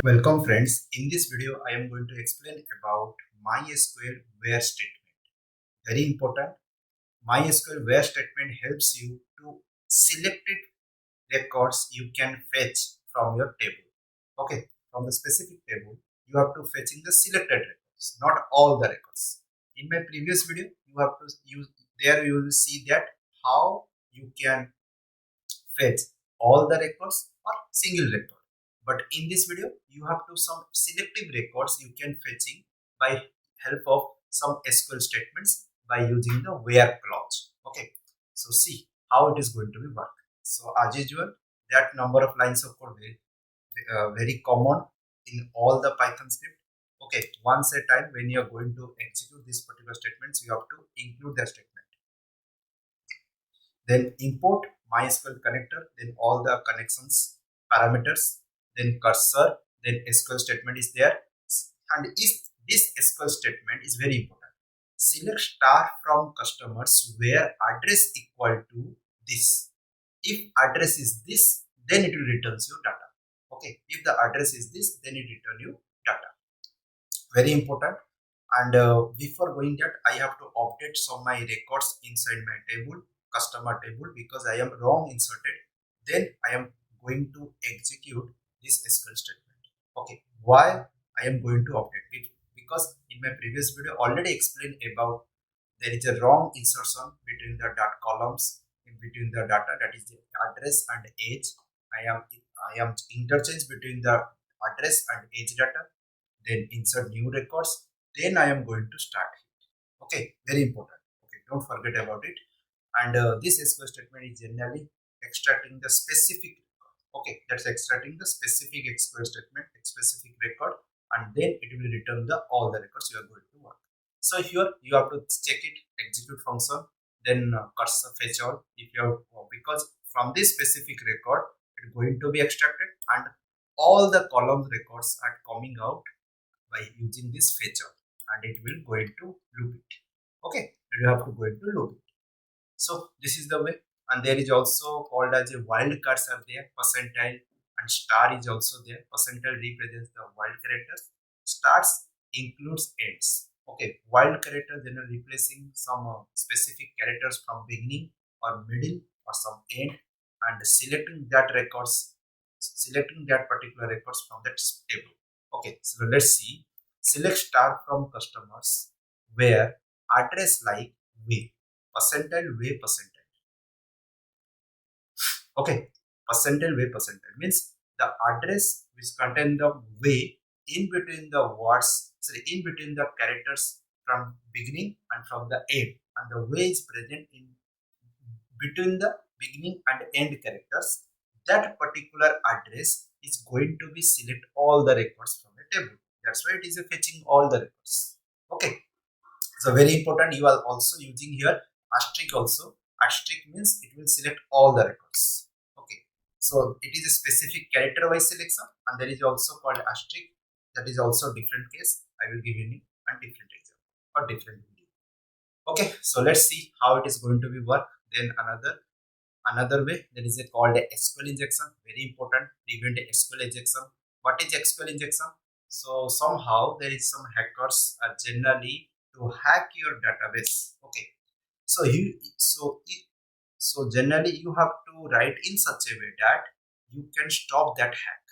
Welcome friends. In this video, I am going to explain about MySQL where statement. Very important. MySQL where statement helps you to selected records you can fetch from your table. Okay, from the specific table, you have to fetching the selected records, not all the records. In my previous video, you have to use there you will see that how you can fetch all the records or single record. But in this video, you have to some selective records you can fetching by help of some SQL statements by using the where clause. Okay, so see how it is going to be work. So as usual, that number of lines of code very common in all the Python script. Okay, once a time when you are going to execute these particular statements, you have to include the statement, then import MySQL connector, then all the connections parameters, then cursor, then SQL statement is there. And this SQL statement is very important. Select star from customers where address equal to this. If address is this, then it will returns you data. Okay, if the address is this, then it return you data. Very important. And before going that, I have to update some my records inside my table, customer table, because I am wrong inserted. Then I am going to execute this SQL statement. Okay, why I am going to update it? Because in my previous video already explained about there is a wrong insertion between the dot columns in between the data, that is the address and age. I am interchange between the address and age data, then insert new records, then I am going to start it. Okay, very important. Okay, don't forget about it. And this SQL statement is generally extracting the specific record. Okay, that's extracting the specific SQL statement, specific record, and then it will return the all the records you are going to work. So here you have to check it, execute function, then cursor fetch all if you have, because from this specific record it is going to be extracted and all the column records are coming out by using this feature, and it will go into loop it. Okay, you have to go into loop it. So this is the way. And there is also called as a wildcards are there, percentile and star is also there. Percentile represents the wild characters, stars includes ends. Okay, wild characters then are replacing some specific characters from beginning or middle or some end, and selecting that particular records from that table. Okay, so let's see. Select star from customers where address like way, percentile way percentile. Okay, percentile way percentile means the address which contain the way in between the words, sorry, in between the characters from beginning and from the end, and the way is present in between the beginning and end characters. That particular address is going to be select all the records from the table. That's why it is fetching all the records. Okay, so very important. You are also using here asterisk also. Asterisk means it will select all the records. Okay, so it is a specific character wise selection, and there is also called asterisk. That is also different case. I will give you a different example or different video. Okay, so let's see how it is going to be work. Then another way, there is a called a SQL injection. Very important. Prevent SQL injection. What is SQL injection? So somehow there is some hackers are generally to hack your database. Okay, so so generally you have to write in such a way that you can stop that hack.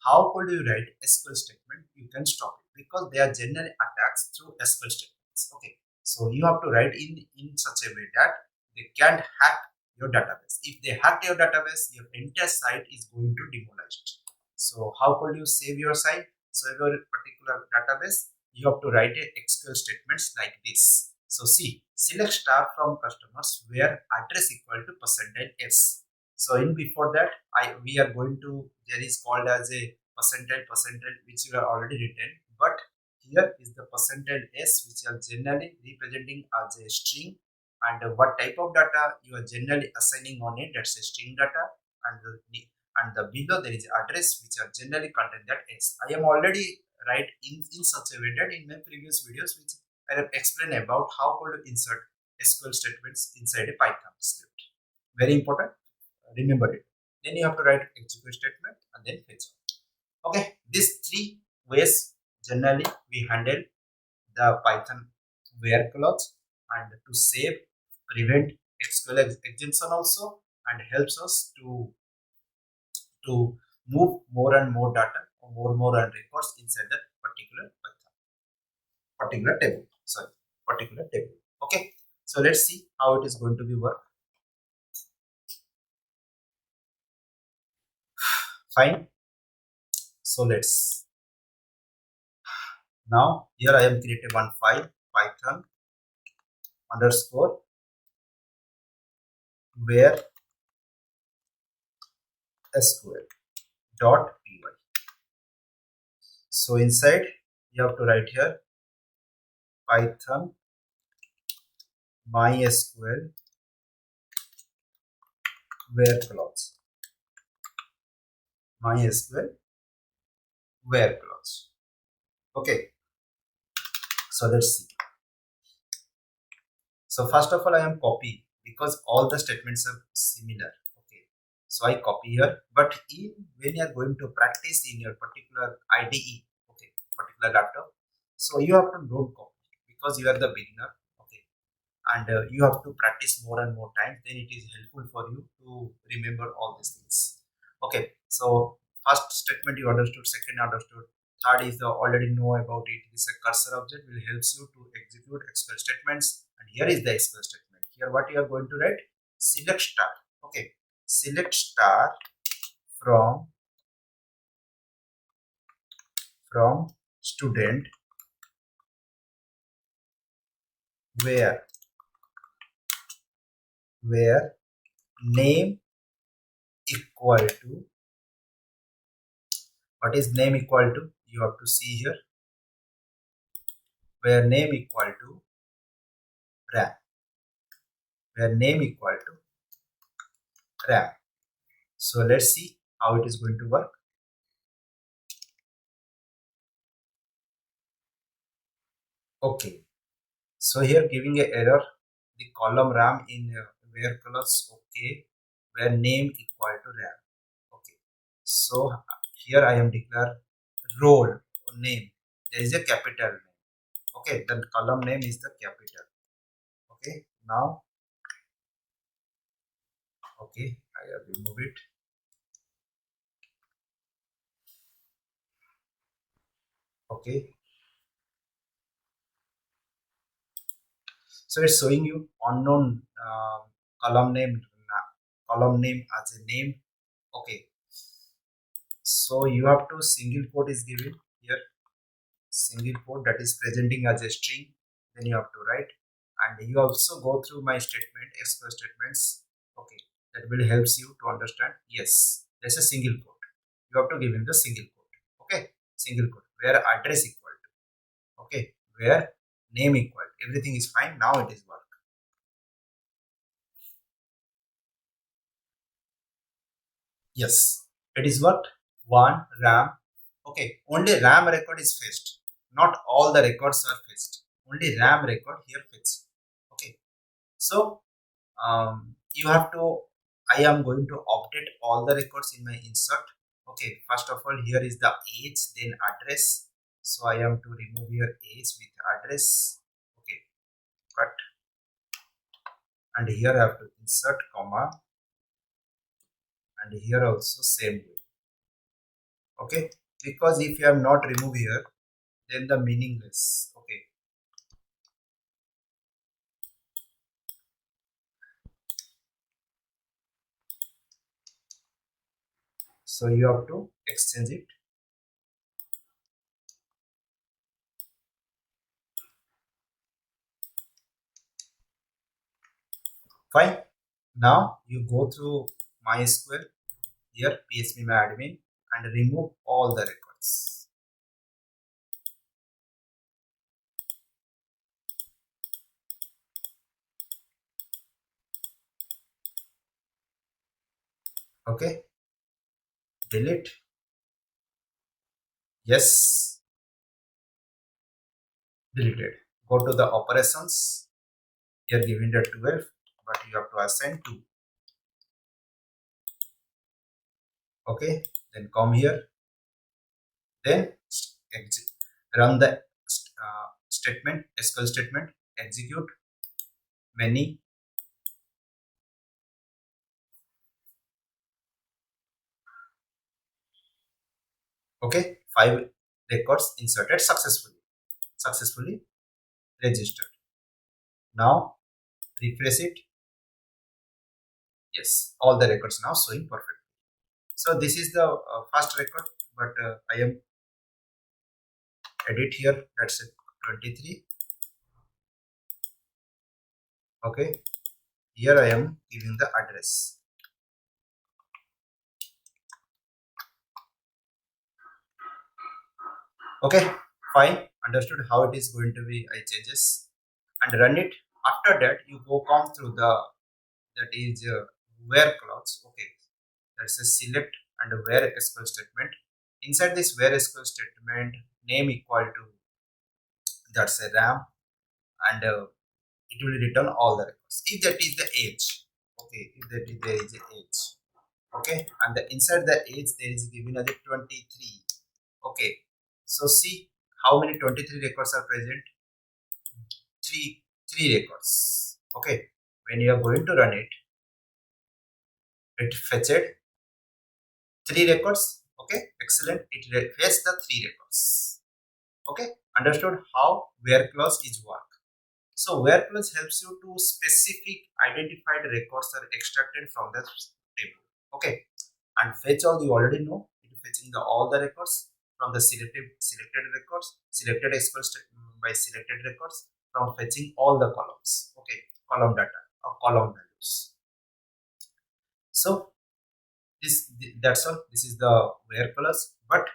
How could you write SQL statement? You can stop it because they are generally attacks through SQL statements. Okay, so you have to write in such a way that they can't hack your database. If they hack your database, your entire site is going to demolished. So how could you save your site? So your particular database, you have to write a SQL statements like this. So see, select star from customers where address equal to percentile s. So in before that, we are going to, there is called as a percentile which you are already written, but here is the percentile s which are generally representing as a string, and what type of data you are generally assigning on it, that's a string data, and the below there is address which are generally contain that s. I am already write in such a way that in my previous videos which I have explained about how to insert SQL statements inside a Python script. Very important. Remember it. Then you have to write execute statement and then fetch out. Okay, these three ways generally we handle the Python where clause, and to save, prevent SQL extension also, and helps us to move more and more data or more and records inside that particular table. Sorry, particular table. Okay, so let's see how it is going to be work. Fine. So let's now here I am created one file Python underscore where SQL dot py. So inside you have to write here Python MySQL where clause. MySQL where clause. Okay, so let's see. So first of all, I am copy because all the statements are similar. Okay, so I copy here. But when you are going to practice in your particular IDE, okay, particular laptop, so you have to don't copy because you are the beginner. Okay, and you have to practice more and more time. Then it is helpful for you to remember all these things. Okay, so first statement you understood, second you understood, third is already know about it. This is a cursor object will helps you to execute SQL statements, and here is the SQL statement. Here what you are going to write, select star. Okay, select star from student where name equal to, what is name equal to, you have to see here, where name equal to RAM, where name equal to RAM. So let's see how it is going to work. Okay, so here giving a error, the column RAM in where clause. Okay, where name equal to RAM. Okay, so here I am declare role name, there is a capital name. Okay, then column name is the capital. Okay, now okay, I have remove it. Okay, so it's showing you unknown column name, as a name. Okay, so you have to single quote is given here, single quote that is presenting as a string, then you have to write, and you also go through my statement SQL statements. Okay, that will helps you to understand. Yes, there's a single quote, you have to give in the single quote. Okay, single quote where address equal to, okay, where name equal, everything is fine. Now it is work. Yes, it is worked. One RAM. Okay, only RAM record is fetched. Not all the records are fetched. Only RAM record here fetched. Okay, so you have to. I am going to update all the records in my insert. Okay, first of all, here is the age, then address. So I am to remove here age with address. Okay, cut, and here I have to insert comma, and here also same way. Okay, because if you have not removed here, then the meaningless. Okay, so you have to exchange it. Fine. Now you go through MySQL here, phpMyAdmin, and remove all the records. Okay, delete. Yes, deleted. Go to the operations. Here given the 12, but you have to assign 2. Okay, then come here. Then run the statement, SQL statement, execute many. Okay, 5 records inserted successfully registered. Now refresh it. Yes, all the records now showing perfect. So this is the first record, but I am edit here. That's it, 23. Okay, here I am giving the address. Okay, fine, understood how it is going to be. I changes and run it. After that, you go come through the that is where clause. Okay, that's a select and where SQL statement. Inside this where SQL statement, name equal to that's a RAM, and it will return all the records if that is the age. Okay, if that is there is a age. Okay, and the inside the age there is given as a 23. Okay, so see how many 23 records are present. Three records. Okay, when you are going to run it, it fetched 3 records. Okay, excellent, it fetched the 3 records. Okay, understood how where clause is work. So where clause helps you to specific identified records are extracted from the table. Okay, and fetch all you already know. It is fetching all the records from the selected records, selected SQL by selected records, from fetching all the columns. Okay, column data or column values. So that's all. This is the where clause, but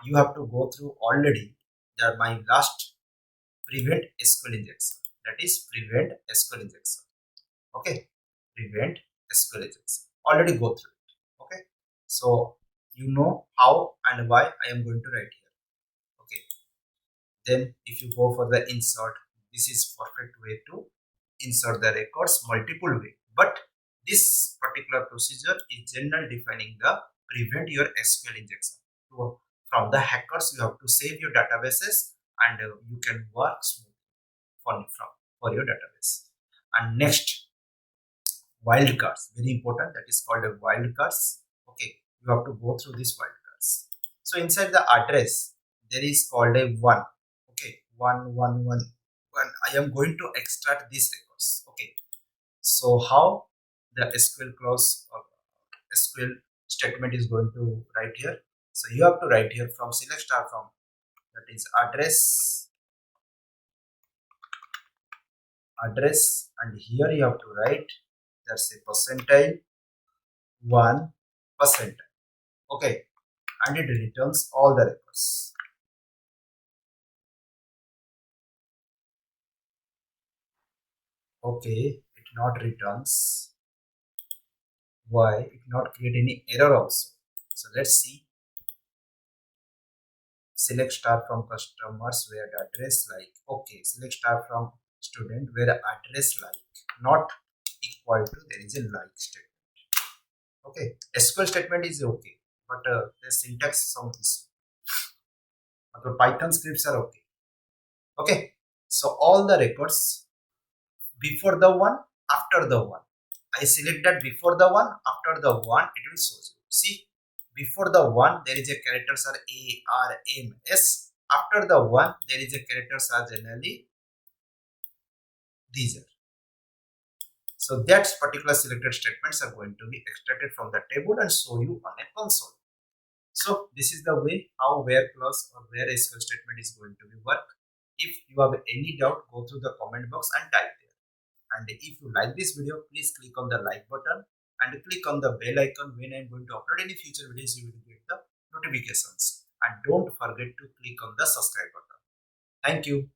you have to go through already that my last prevent SQL injection. That is prevent SQL injection. Okay, prevent SQL injection. Already go through it. Okay, so you know how and why I am going to write here. Okay, then if you go for the insert, this is perfect way to insert the records multiple way. But this particular procedure is general defining the prevent your SQL injection. From the hackers, you have to save your databases and you can work smoothly for your database. And next, wildcards, very important, that is called a wildcards. Okay, you have to go through these wildcards. So inside the address there is called a one. Okay, one. I am going to extract these records. Okay, so how the SQL clause or SQL statement is going to write here. So you have to write here from select star from, that is address, and here you have to write that's a percentile 1%. Okay, and it returns all the records. Okay, it not returns. Why? It not create any error also. So let's see. Select star from customers where the address like. Okay, select star from student where the address like not equal to, there is a like statement. Okay, SQL statement is okay, but the syntax some issue. But Python scripts are okay. Okay, so all the records before the one, after the one. I select that before the one, after the one, it will show you. See, before the one, there is a characters are A, R, M, S. After the one, there is a characters are generally these are. So that particular selected statements are going to be extracted from the table and show you on a console. So this is the way how where clause or where SQL statement is going to be work. If you have any doubt, go through the comment box and type there. And if you like this video, please click on the like button and click on the bell icon. When I'm going to upload any future videos, you will get the notifications. And don't forget to click on the subscribe button. Thank you.